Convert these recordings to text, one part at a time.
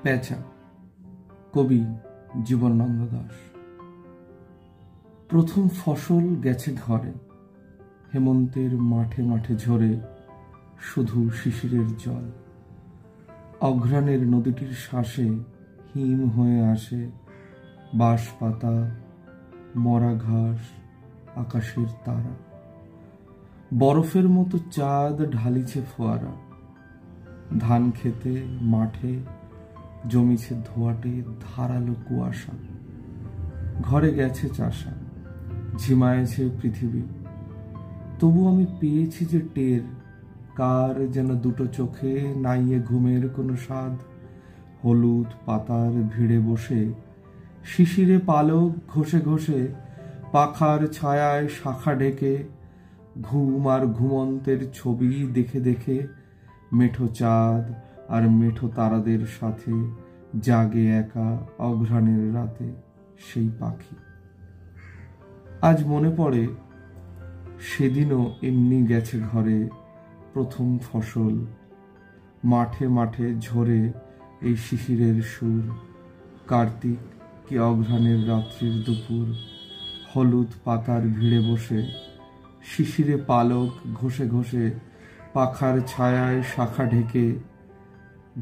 পেঁচা, কবি জীবনানন্দ দাশ। প্রথম ফসল গেছে ঘরে, হেমন্তের মাঠে মাঠে ঝরে শুধু শিশিরের জল। অঘ্রাণের নদীটির শ্বাসে হিম হয়ে আসে বাঁশ পাতা, মরা ঘাস, আকাশের তারা। বরফের মতো চাঁদ ঢালিছে ফোয়ারা। ধান খেতে মাঠে জমিছে ধোয়াটে ধারালো কুয়াশা। ঘরে গেছে চাষা, ঝিমায়েছে পৃথিবী। তবু আমি পেয়েছি যে টের, কার যেন দুটো চোখে নাইয়ে ঘুমের কোনো স্বাদ। হলুদ পাতার ভিড়ে বসে শিশিরে পালক ঘষে ঘষে পাখার ছায়ায় শাখা ঢেকে ঘুম আর ঘুমন্তের ছবি দেখে দেখে মেঠো চাঁদ আর মেঠো তারাদের সাথে জাগে একা অঘ্রাণের রাতে সেই পাখি। আজ মনে পড়ে সেদিনও এমনি গেছে ঘরে প্রথম ফসল। মাঠে মাঠে ঝরে এই শিশিরের সুর। কার্তিক কি অঘ্রাণের রাত্রির দুপুর, হলুদ পাতার ভিড়ে বসে শিশিরে পালক ঘষে ঘষে পাখার ছায়ায় শাখা ঢেকে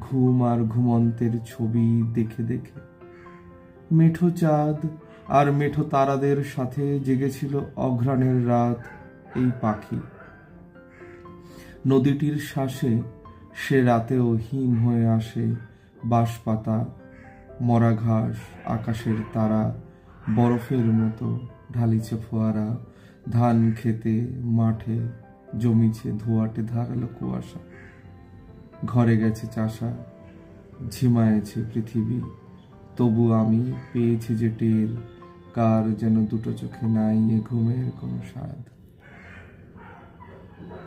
ঘুম আর ঘুমন্তের ছবি দেখে দেখে মেঠো চাঁদ আর মেঠো তারাদের সাথে জেগেছিল অঘ্রাণের রাত এই পাখি। নদীটির শ্বাসে সে রাতেও হিম হয়ে আসে বাঁশ পাতা, মরা ঘাস, আকাশের তারা। বরফের মতো ঢালিছে ফোয়ারা। ধান খেতে মাঠে জমিছে ধোয়াটে ধারালো কুয়াশা। ঘরে গেছে চাষা, ঝিমায়েছে পৃথিবী। তবু আমি পেয়েছি যে টের, কার যেন দুটো চোখে নাই এ ঘুমের কোনো স্বাদ।